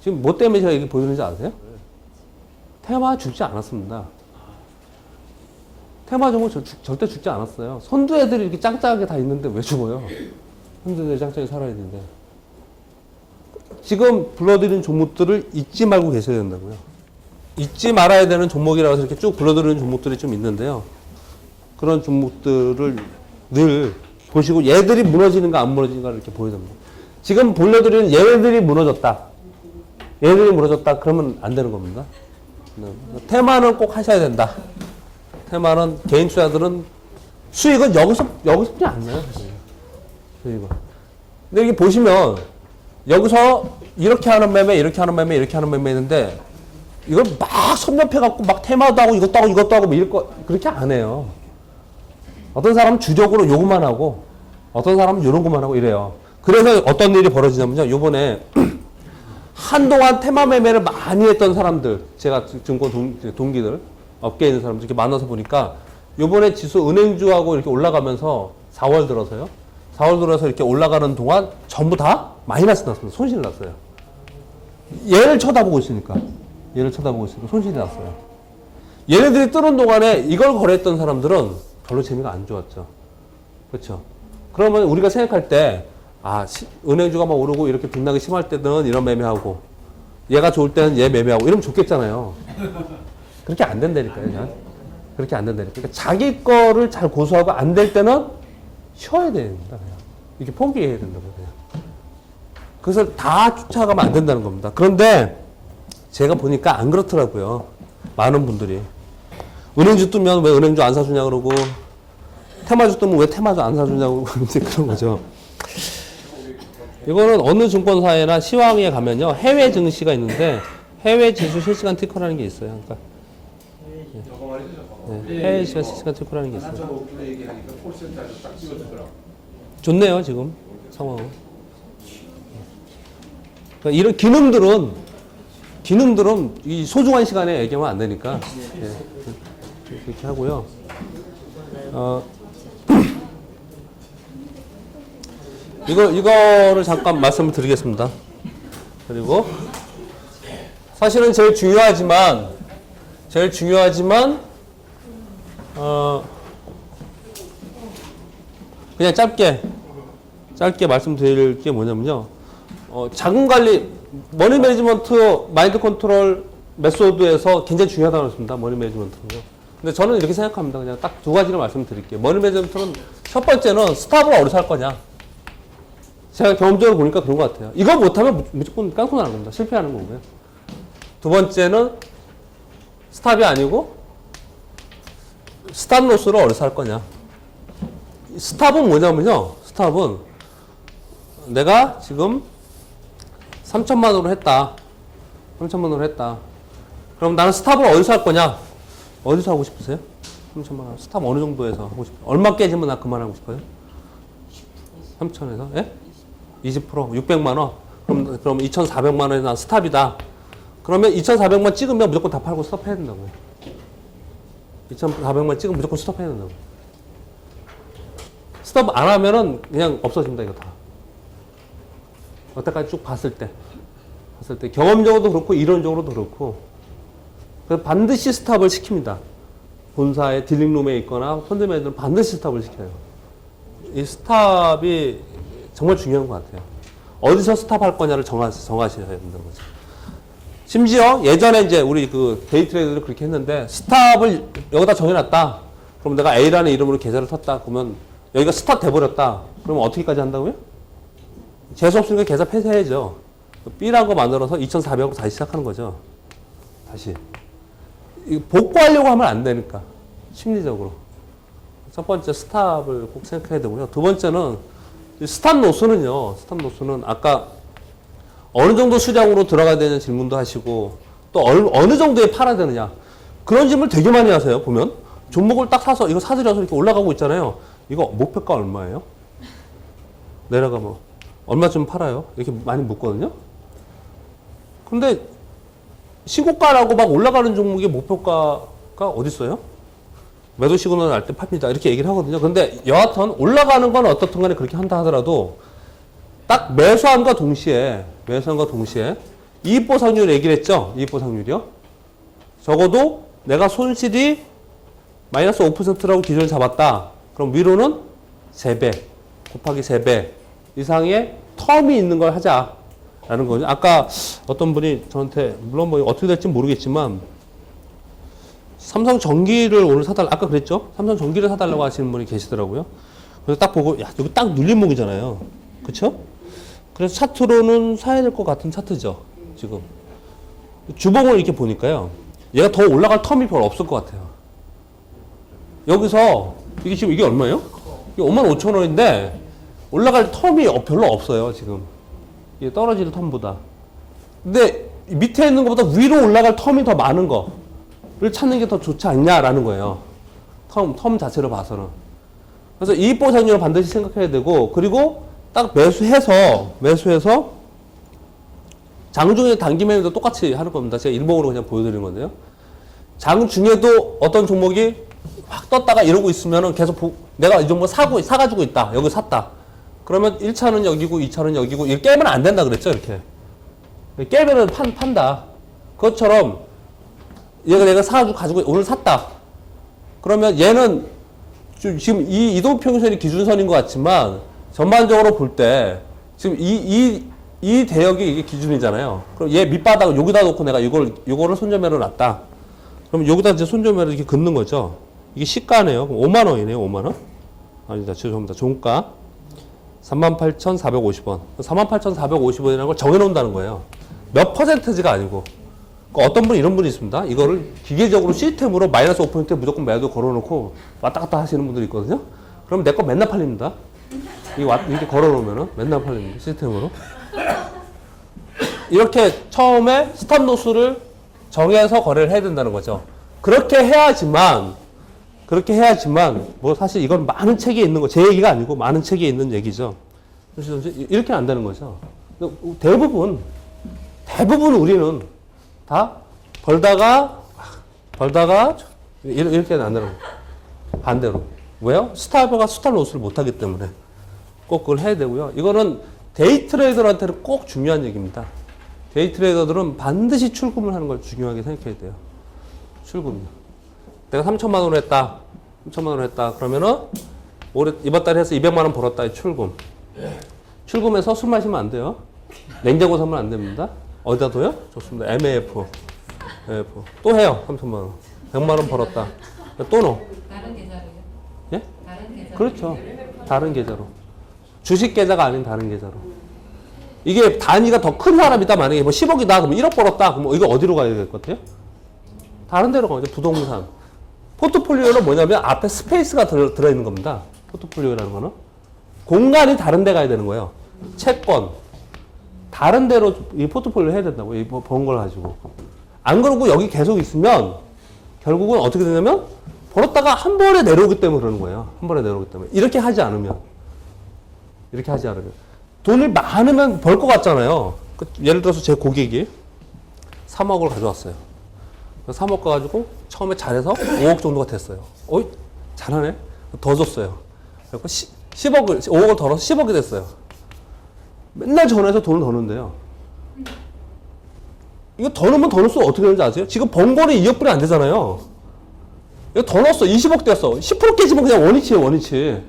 지금 뭐 때문에 제가 이렇게 보여드리는지 아세요? 테마 죽지 않았습니다. 테마 종목 절대 죽지 않았어요. 선두 애들이 이렇게 짱짱하게 다 있는데 왜 죽어요? 선두 애들이 짱짱하게 살아야 되는데. 지금 불러드리는 종목들을 잊지 말고 계셔야 된다고요. 잊지 말아야 되는 종목이라고 해서 이렇게 쭉 불러드리는 종목들이 좀 있는데요. 그런 종목들을 늘 보시고 얘들이 무너지는가 안 무너지는가를 이렇게 보여야 됩니다. 지금 불러드리는 얘네들이 무너졌다. 그러면 안 되는 겁니다. 테마는 꼭 하셔야 된다. 테마는 개인 투자들은 수익은 여기서 그냥 안 나요. 수익은. 근데 여기 보시면 여기서 이렇게 하는 매매 있는데 이걸 막 섭렵해갖고 막 테마도 하고 이것도 하고 뭐 그렇게 안 해요. 어떤 사람은 주력으로 요것만 하고 어떤 사람은 이런 것만 하고 이래요. 그래서 어떤 일이 벌어지냐면요. 요번에 한동안 테마 매매를 많이 했던 사람들, 제가 증권 동기들, 업계에 있는 사람들 이렇게 만나서 보니까 요번에 지수 은행주하고 이렇게 올라가면서 4월 들어서 이렇게 올라가는 동안 전부 다 마이너스 났습니다. 손실이 났어요. 얘를 쳐다보고 있으니까 손실이 났어요. 얘네들이 뜨는 동안에 이걸 거래했던 사람들은 별로 재미가 안 좋았죠. 그렇죠? 그러면 우리가 생각할 때 은행주가 막 오르고 이렇게 등락이 심할 때는 이런 매매하고 얘가 좋을 때는 얘 매매하고 이러면 좋겠잖아요. 그렇게 안 된다니까요. 그렇게 안 된다니까. 그러니까 자기 거를 잘 고수하고 안 될 때는 쉬어야 됩니다. 그냥. 이렇게 포기해야 된다고요. 그래서 다 쫓아가면 안 된다는 겁니다. 그런데 제가 보니까 안 그렇더라고요. 많은 분들이. 은행주 뜨면 왜 은행주 안 사주냐 그러고 테마주 뜨면 왜 테마주 안 사주냐고 이제 그런 거죠. 이거는 어느 증권사에나 시황에 가면요. 해외 증시가 있는데 해외 지수 실시간 티커라는 게 있어요. 그러니까 해외 시간 실시간 체크라는 게 있어요. 저 오픈에 얘기하니까 콜센터에서 딱 띄워주더라고. 좋네요, 지금 상황은. 그러니까 이런 기능들은 이 소중한 시간에 얘기하면 안 되니까 그렇게 하고요. 이거를 잠깐 말씀을 드리겠습니다. 그리고 사실은 제일 중요하지만 그냥 짧게 말씀드릴 게 뭐냐면요. 자금 관리, 머니 매니지먼트, 마인드 컨트롤 메소드에서 굉장히 중요하다고 했습니다. 머니 매니지먼트는요. 근데 저는 이렇게 생각합니다. 그냥 딱 두 가지를 말씀드릴게요. 머니 매니지먼트는 첫 번째는 스탑을 어디서 할 거냐. 제가 경험적으로 보니까 그런 것 같아요. 이거 못하면 무조건 깡통 나는 겁니다. 실패하는 거고요. 두 번째는 스탑이 아니고 스탑 로스를 어디서 할 거냐. 스탑은 뭐냐면요. 스탑은 내가 지금 3천만 원으로 했다. 3천만 원으로 했다. 그럼 나는 스탑을 어디서 할 거냐? 어디서 하고 싶으세요? 3천만 원. 스탑 어느 정도에서 하고 싶어요? 얼마 깨지면 나 그만하고 싶어요? 3천에서? 예? 20%? 600만 원? 그럼 2,400만 원에 난 스탑이다. 그러면 2,400만 찍으면 무조건 다 팔고 스톱해야 된다고요. 2,400만 찍으면 무조건 스톱해야 된다고요. 스톱 안 하면은 그냥 없어집니다, 이거 다. 여태까지 쭉 봤을 때 경험적으로도 그렇고 이론적으로도 그렇고 그래서 반드시 스탑을 시킵니다. 본사의 딜링룸에 있거나 펀드 매니저는 반드시 스탑을 시켜요. 이 스탑이 정말 중요한 것 같아요. 어디서 스탑할 거냐를 정하셔야 된다는 거죠. 심지어 예전에 이제 우리 그 데이 트레이더를 그렇게 했는데 스탑을 여기다 정해놨다. 그럼 내가 A라는 이름으로 계좌를 텄다. 그러면 여기가 스탑 돼버렸다. 그러면 어떻게까지 한다고요? 재수 없으니까 계좌 폐쇄해야죠. B라는 거 만들어서 2,400으로 다시 시작하는 거죠. 다시. 복구하려고 하면 안 되니까. 심리적으로. 첫 번째 스탑을 꼭 생각해야 되고요. 두 번째는 스탑 노스는요. 스탑 노스는 아까 어느 정도 수량으로 들어가야 되는 질문도 하시고 또 어느 정도에 팔아야 되느냐. 그런 질문을 되게 많이 하세요. 보면. 종목을 딱 사서 이거 사들여서 이렇게 올라가고 있잖아요. 이거 목표가 얼마예요? 내려가면 얼마쯤 팔아요? 이렇게 많이 묻거든요. 근데 신고가라고 막 올라가는 종목의 목표가가 어디 있어요? 매도 시그널 날 때 팝니다. 이렇게 얘기를 하거든요. 근데 여하튼 올라가는 건 어떻든 간에 그렇게 한다 하더라도 딱 매수함과 동시에 이익 보상률 얘기를 했죠. 이익 보상률이요. 적어도 내가 손실이 마이너스 5%라고 기준을 잡았다. 그럼 위로는 3배 곱하기 3배 이상의 텀이 있는 걸 하자라는 거죠. 아까 어떤 분이 저한테 물론 뭐 어떻게 될지 모르겠지만 삼성 전기를 오늘 사달라 아까 그랬죠. 삼성 전기를 사달라고 하시는 분이 계시더라고요. 그래서 딱 보고 야 여기 딱 눌림목이잖아요. 그렇죠? 그래서 차트로는 사야 될 것 같은 차트죠. 지금 주봉을 이렇게 보니까요. 얘가 더 올라갈 텀이 별로 없을 것 같아요. 여기서 이게 지금 이게 얼마예요? 이게 55,000원인데 올라갈 텀이 별로 없어요. 지금 이게 떨어질 텀보다. 근데 밑에 있는 것보다 위로 올라갈 텀이 더 많은 거를 찾는 게 더 좋지 않냐라는 거예요. 텀 자체를 봐서는. 그래서 이익 보상률을 반드시 생각해야 되고 그리고 딱 매수해서 장중에 단기 매매도 똑같이 하는 겁니다. 제가 일봉으로 그냥 보여드리는 건데요. 장중에도 어떤 종목이 확 떴다가 이러고 있으면은 계속 내가 이 종목 사가지고 있다. 여기 샀다. 그러면 1차는 여기고 2차는 여기고 이렇게 깨면 안 된다 그랬죠. 이렇게. 깨면은 판다. 그것처럼 내가 사가지고 가지고 오늘 샀다. 그러면 얘는 지금 이 이동평균선이 기준선인 것 같지만 전반적으로 볼 때 지금 이 대역이 이게 기준이잖아요. 그럼 얘 밑바닥을 여기다 놓고 내가 이거를 손절매로 놨다. 그럼 여기다 이제 손절매를 이렇게 긋는 거죠. 이게 시가네요. 그럼 5만 원이네요. 5만 원? 아니다. 죄송합니다. 종가 38,450원. 38,450원이라는 걸 정해놓는다는 거예요. 몇 퍼센트지가 아니고. 그러니까 어떤 분이 이런 분이 있습니다. 이거를 기계적으로 시스템으로 마이너스 5% 무조건 매도 걸어놓고 왔다 갔다 하시는 분들이 있거든요. 그럼 내 거 맨날 팔립니다. 이렇게 걸어놓으면은 맨날 팔립니다. 시스템으로. 이렇게 처음에 스탑 로스를 정해서 거래를 해야 된다는 거죠. 그렇게 해야지만 그렇게 해야지만 뭐 사실 이건 많은 책에 있는 거 제 얘기가 아니고 많은 책에 있는 얘기죠. 그래서 이렇게 안 되는 거죠. 대부분 우리는 다 벌다가 이렇게 안 되는 거예요. 반대로. 왜요? 스타버가 스타로스를 못하기 때문에 꼭 그걸 해야 되고요. 이거는 데이 트레이더한테는 꼭 중요한 얘기입니다. 데이 트레이더들은 반드시 출금을 하는 걸 중요하게 생각해야 돼요. 출금이요. 내가 3천만 원을 했다. 3천만 원을 했다. 그러면은 이번 달에 해서 200만 원 벌었다. 출금. 출금해서 술 마시면 안 돼요. 냉장고 사면 안 됩니다. 어디다 둬요? 좋습니다. MAF. 또 해요. 3천만 원. 100만 원 벌었다. 또 넣어. 다른 계좌로요? 예? 다른 계좌로? 그렇죠. 다른 계좌로. 주식 계좌가 아닌 다른 계좌로. 이게 단위가 더 큰 사람이다. 만약에 뭐 10억이다. 그러면 1억 벌었다. 그럼 이거 어디로 가야 될 것 같아요? 다른 데로 가죠. 부동산. 포트폴리오는 뭐냐면 앞에 스페이스가 들어있는 겁니다. 포트폴리오라는 거는. 공간이 다른 데 가야 되는 거예요. 채권. 다른 데로 이 포트폴리오 해야 된다고. 이 번 걸 가지고. 안 그러고 여기 계속 있으면 결국은 어떻게 되냐면 벌었다가 한 번에 내려오기 때문에 그러는 거예요. 한 번에 내려오기 때문에. 이렇게 하지 않으면. 돈이 많으면 벌 것 같잖아요. 예를 들어서 제 고객이 3억을 가져왔어요. 3억 가가지고 처음에 잘해서 5억 정도가 됐어요. 어이, 잘하네? 더 줬어요. 그래서 5억을 덜어서 10억이 됐어요. 맨날 전화해서 돈을 더 넣는데요. 이거 더 넣으면 더 넣을수록 어떻게 되는지 아세요? 지금 번 거는 2억 불이 안 되잖아요. 이거 더 넣었어. 20억 됐어. 10% 깨지면 그냥 원위치예요, 원위치.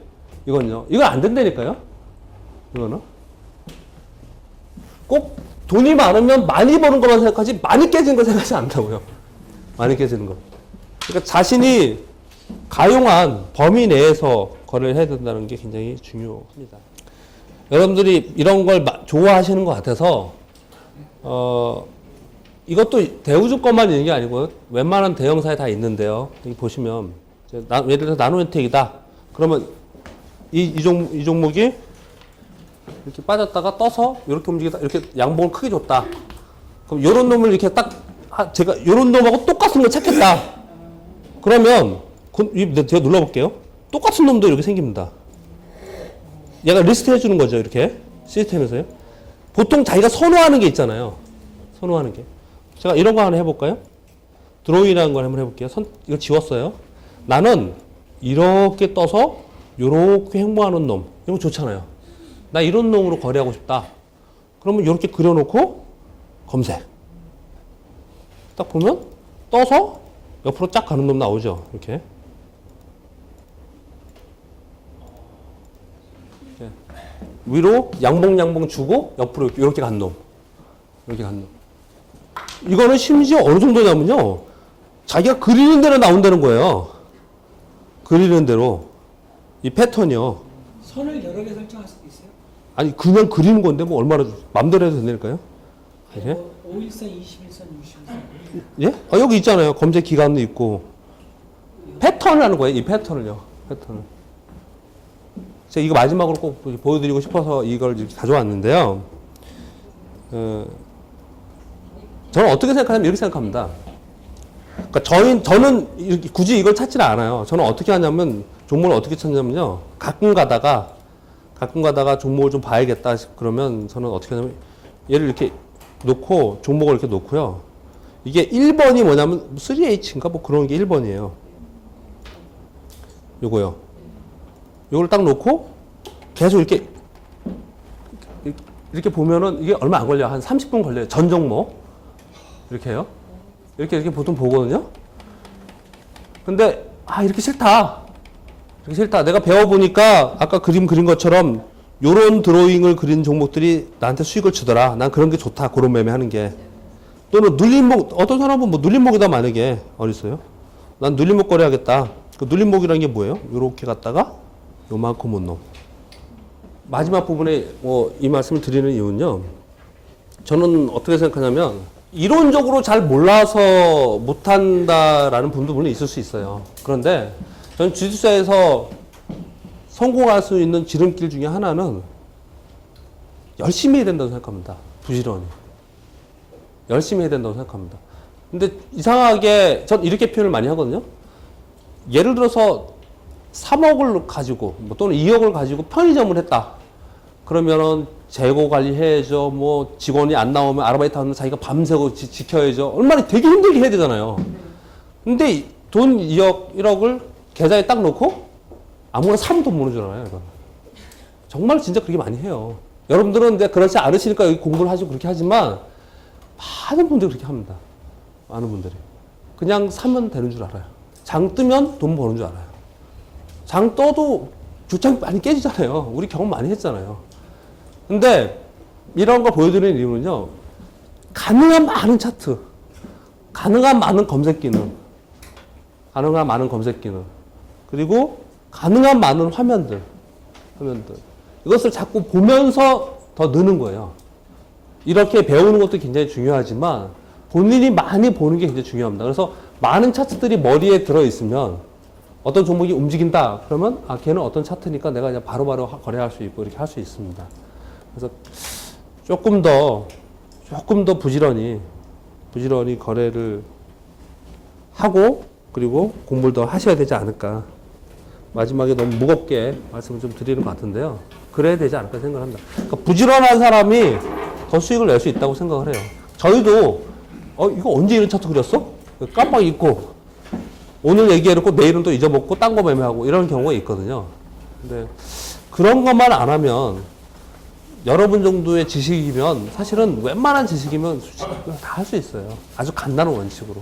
이건요. 이거 안 된다니까요? 이거는. 꼭 돈이 많으면 많이 버는 것만 생각하지 많이 깨지는 거 생각하지 않다고요. 많이 깨지는 거. 그러니까 자신이 가용한 범위 내에서 거래를 해야 된다는 게 굉장히 중요합니다. 여러분들이 이런 걸 좋아하시는 것 같아서 이것도 대우주 것만 있는 게 아니고요. 웬만한 대형사에 다 있는데요. 여기 보시면 예를 들어서 나노현택이다. 그러면 이 종목이 이렇게 빠졌다가 떠서 이렇게 움직이다. 이렇게 양봉을 크게 줬다. 그럼 요런 놈을 이렇게 딱 제가 요런 놈하고 똑같은 걸 찾겠다. 그러면 제가 눌러볼게요. 똑같은 놈도 이렇게 생깁니다. 얘가 리스트 해주는 거죠. 이렇게 시스템에서요. 보통 자기가 선호하는 게 있잖아요. 선호하는 게. 제가 이런 거 하나 해볼까요? 드로잉이라는 걸 한번 해볼게요. 이거 지웠어요. 나는 이렇게 떠서 이렇게 행보하는 놈. 이거 좋잖아요. 나 이런 놈으로 거래하고 싶다. 그러면 이렇게 그려놓고 검색. 딱 보면 떠서 옆으로 쫙 가는 놈 나오죠. 이렇게. 위로 양봉 주고 옆으로 이렇게 간 놈. 이렇게 간 놈. 이거는 심지어 어느 정도냐면요. 자기가 그리는 대로 나온다는 거예요. 그리는 대로. 이 패턴이요. 선을 여러 개 설정할 수도 있어요? 아니 그냥 그리는 건데 뭐 얼마나 맘대로 해도 된다니까요. 아니, 예? 뭐 5일선, 21선, 60선. 예? 여기 있잖아요. 검색 기간도 있고. 패턴을 하는 거예요. 이 패턴을요. 패턴을. 제가 이거 마지막으로 꼭 보여드리고 싶어서 이걸 이렇게 가져왔는데요. 저는 어떻게 생각하냐면 이렇게 생각합니다. 그러니까 저는 이렇게 굳이 이걸 찾지를 않아요. 저는 어떻게 하냐면 종목을 어떻게 찾냐면요. 가끔 가다가 종목을 좀 봐야겠다. 그러면 저는 어떻게 하냐면 얘를 이렇게 놓고 종목을 이렇게 놓고요. 이게 1번이 뭐냐면 3H인가 뭐 그런 게 1번이에요. 요거요. 요걸 딱 놓고 계속 이렇게 보면은 이게 얼마 안 걸려요. 한 30분 걸려요. 전 종목. 이렇게 해요. 이렇게 보통 보거든요. 근데 이렇게 싫다. 이렇게 싫다. 내가 배워보니까 아까 그림 그린 것처럼 요런 드로잉을 그린 종목들이 나한테 수익을 주더라. 난 그런 게 좋다. 그런 매매 하는 게. 또는 눌림목, 어떤 사람은 뭐 눌림목이다 만약에 어딨어요? 난 눌림목 거래하겠다. 그 눌림목이라는 게 뭐예요? 요렇게 갔다가 요만큼 온 놈. 마지막 부분에 이 말씀을 드리는 이유는요. 저는 어떻게 생각하냐면 이론적으로 잘 몰라서 못한다라는 분도 물론 있을 수 있어요. 그런데 저는 주식시장에서 성공할 수 있는 지름길 중에 하나는 열심히 해야 된다고 생각합니다. 부지런히. 열심히 해야 된다고 생각합니다. 근데 이상하게 전 이렇게 표현을 많이 하거든요. 예를 들어서 3억을 가지고 뭐 또는 2억을 가지고 편의점을 했다. 그러면은 재고 관리해야죠. 뭐 직원이 안 나오면 아르바이트 하면 자기가 밤새고 지켜야죠. 얼마나 되게 힘들게 해야 되잖아요. 근데 돈 2억, 1억을 계좌에 딱 놓고 아무나 사면 돈 모는 줄 알아요. 이건. 정말 진짜 그렇게 많이 해요. 여러분들은 근데 그렇지 않으시니까 여기 공부를 하시고 그렇게 하지만 많은 분들이 그렇게 합니다. 많은 분들이. 그냥 사면 되는 줄 알아요. 장 뜨면 돈 버는 줄 알아요. 장 떠도 주창 많이 깨지잖아요. 우리 경험 많이 했잖아요. 근데 이런 거 보여드리는 이유는요. 가능한 많은 차트, 가능한 많은 검색 기능, 가능한 많은 검색 기능, 그리고 가능한 많은 화면들. 이것을 자꾸 보면서 더 느는 거예요. 이렇게 배우는 것도 굉장히 중요하지만 본인이 많이 보는 게 굉장히 중요합니다. 그래서 많은 차트들이 머리에 들어있으면 어떤 종목이 움직인다. 그러면 아, 걔는 어떤 차트니까 내가 그냥 바로바로 거래할 수 있고 이렇게 할 수 있습니다. 그래서 조금 더 부지런히 거래를 하고 그리고 공부를 더 하셔야 되지 않을까. 마지막에 너무 무겁게 말씀을 좀 드리는 것 같은데요. 그래야 되지 않을까 생각합니다. 그러니까 부지런한 사람이 더 수익을 낼 수 있다고 생각을 해요. 저희도 이거 언제 이런 차트 그렸어? 깜빡 잊고 오늘 얘기해놓고 내일은 또 잊어먹고 딴 거 매매하고 이런 경우가 있거든요. 근데 그런 것만 안 하면 여러분 정도의 지식이면 사실은 웬만한 지식이면 다 할 수 있어요. 아주 간단한 원칙으로.